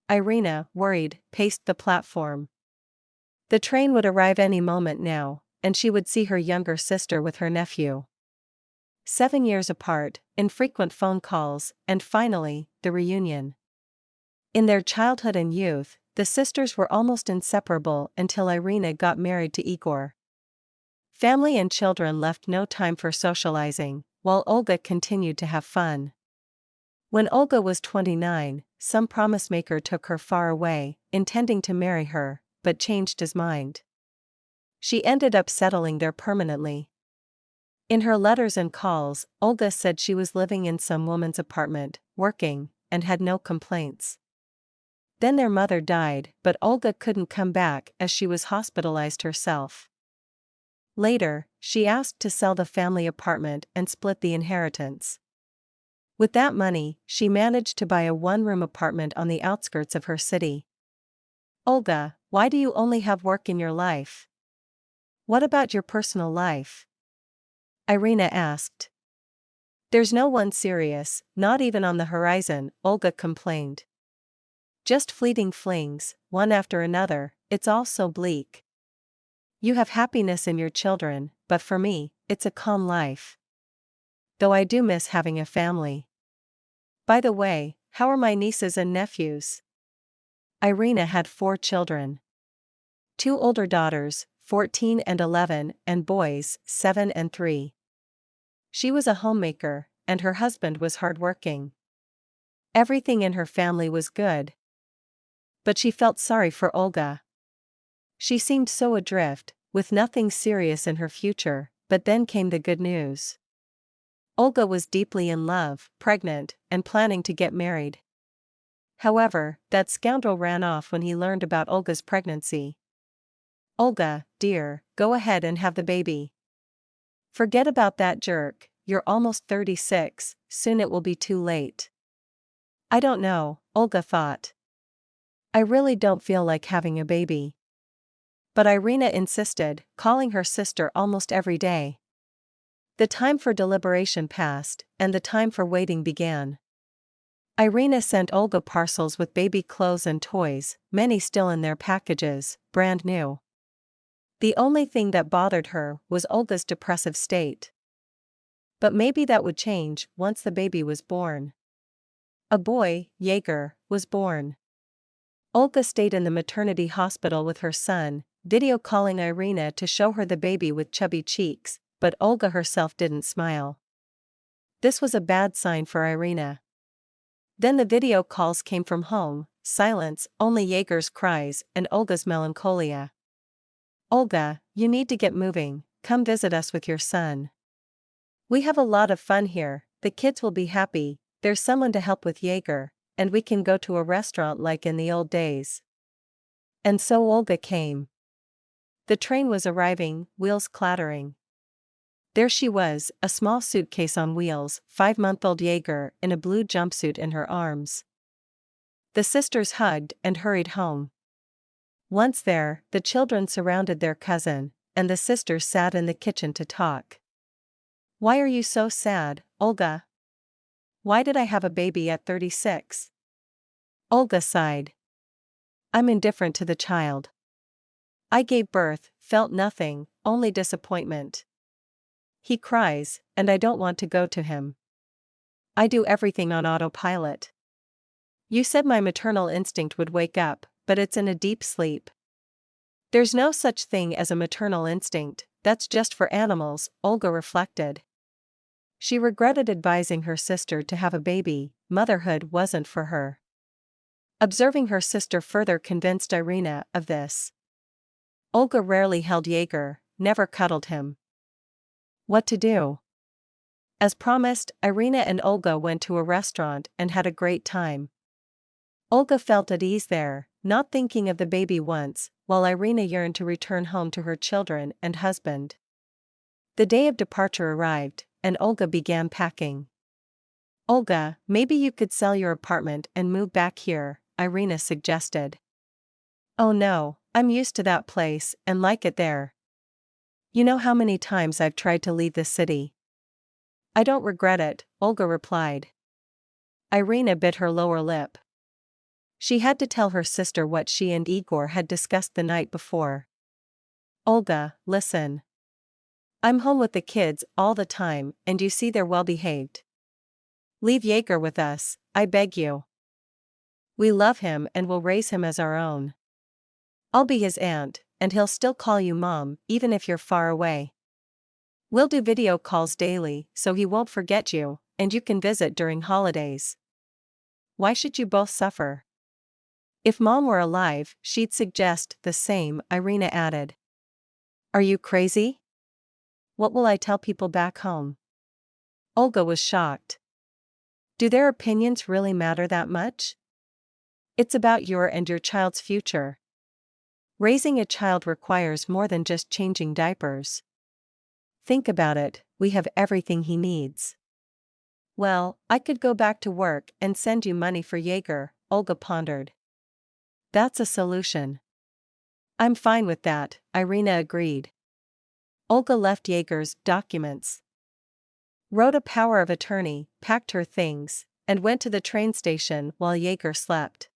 Irina, worried, paced the platform. The train would arrive any moment now, and she would see her younger sister with her nephew. 7 years apart, infrequent phone calls, and finally, the reunion. In their childhood and youth, the sisters were almost inseparable until Irina got married to Igor. Family and children left no time for socializing, while Olga continued to have fun. When Olga was 29, some promise maker took her far away, intending to marry her, but changed his mind. She ended up settling there permanently. In her letters and calls, Olga said she was living in some woman's apartment, working, and had no complaints. Then their mother died, but Olga couldn't come back as she was hospitalized herself. Later, she asked to sell the family apartment and split the inheritance. With that money, she managed to buy a one-room apartment on the outskirts of her city. Olga, why do you only have work in your life? What about your personal life? Irina asked. There's no one serious, not even on the horizon, Olga complained. Just fleeting flings, one after another, it's all so bleak. You have happiness in your children, but for me, it's a calm life. Though I do miss having a family. By the way, how are my nieces and nephews? Irina had 4 children. 2 older daughters, 14 and 11, and boys, 7 and 3. She was a homemaker, and her husband was hardworking. Everything in her family was good. But she felt sorry for Olga. She seemed so adrift, with nothing serious in her future, but then came the good news. Olga was deeply in love, pregnant, and planning to get married. However, that scoundrel ran off when he learned about Olga's pregnancy. Olga, dear, go ahead and have the baby. Forget about that jerk, you're almost 36, soon it will be too late. I don't know, Olga thought. I really don't feel like having a baby. But Irina insisted, calling her sister almost every day. The time for deliberation passed, and the time for waiting began. Irina sent Olga parcels with baby clothes and toys, many still in their packages, brand new. The only thing that bothered her was Olga's depressive state. But maybe that would change once the baby was born. A boy, Jaeger, was born. Olga stayed in the maternity hospital with her son, video calling Irina to show her the baby with chubby cheeks, but Olga herself didn't smile. This was a bad sign for Irina. Then the video calls came from home, silence, only Jaeger's cries, and Olga's melancholia. Olga, you need to get moving, come visit us with your son. We have a lot of fun here, the kids will be happy, there's someone to help with Jaeger, and we can go to a restaurant like in the old days. And so Olga came. The train was arriving, wheels clattering. There she was, a small suitcase on wheels, 5-month-old Jaeger in a blue jumpsuit in her arms. The sisters hugged and hurried home. Once there, the children surrounded their cousin, and the sisters sat in the kitchen to talk. Why are you so sad, Olga? Why did I have a baby at 36? Olga sighed. I'm indifferent to the child. I gave birth, felt nothing, only disappointment. He cries, and I don't want to go to him. I do everything on autopilot. You said my maternal instinct would wake up, but it's in a deep sleep. There's no such thing as a maternal instinct, that's just for animals, Olga reflected. She regretted advising her sister to have a baby, motherhood wasn't for her. Observing her sister further convinced Irina of this. Olga rarely held Jaeger, never cuddled him. What to do? As promised, Irina and Olga went to a restaurant and had a great time. Olga felt at ease there, not thinking of the baby once, while Irina yearned to return home to her children and husband. The day of departure arrived, and Olga began packing. Olga, maybe you could sell your apartment and move back here, Irina suggested. Oh no, I'm used to that place and like it there. You know how many times I've tried to leave the city. I don't regret it, Olga replied. Irina bit her lower lip. She had to tell her sister what she and Igor had discussed the night before. Olga, listen. I'm home with the kids all the time, and you see they're well behaved. Leave Jaeger with us, I beg you. We love him and will raise him as our own. I'll be his aunt, and he'll still call you Mom, even if you're far away. We'll do video calls daily, so he won't forget you, and you can visit during holidays. Why should you both suffer? If Mom were alive, she'd suggest the same, Irina added. Are you crazy? What will I tell people back home? Olga was shocked. Do their opinions really matter that much? It's about your and your child's future. Raising a child requires more than just changing diapers. Think about it, we have everything he needs. Well, I could go back to work and send you money for Jaeger, Olga pondered. That's a solution. I'm fine with that, Irina agreed. Olga left Jaeger's documents, wrote a power of attorney, packed her things, and went to the train station while Jaeger slept.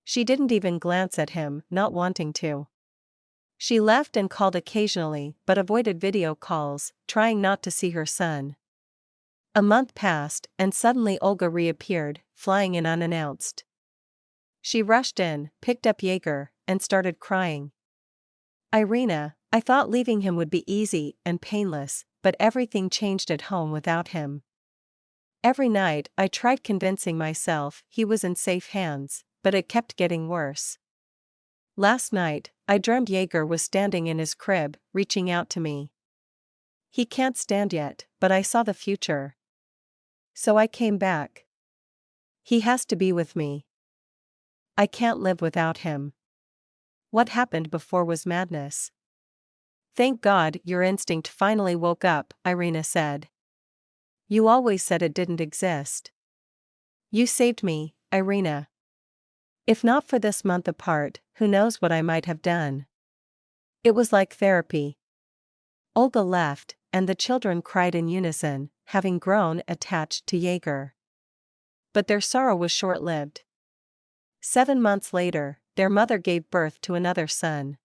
She didn't even glance at him, not wanting to. She left and called occasionally but avoided video calls, trying not to see her son. A month passed and suddenly Olga reappeared, flying in unannounced. She rushed in, picked up Jaeger, and started crying. Irina, I thought leaving him would be easy and painless, but everything changed at home without him. Every night I tried convincing myself he was in safe hands, but it kept getting worse. Last night, I dreamed Jaeger was standing in his crib, reaching out to me. He can't stand yet, but I saw the future. So I came back. He has to be with me. I can't live without him. What happened before was madness. Thank God your instinct finally woke up, Irina said. You always said it didn't exist. You saved me, Irina. If not for this month apart, who knows what I might have done. It was like therapy. Olga left, and the children cried in unison, having grown attached to Jaeger. But their sorrow was short-lived. 7 months later, their mother gave birth to another son.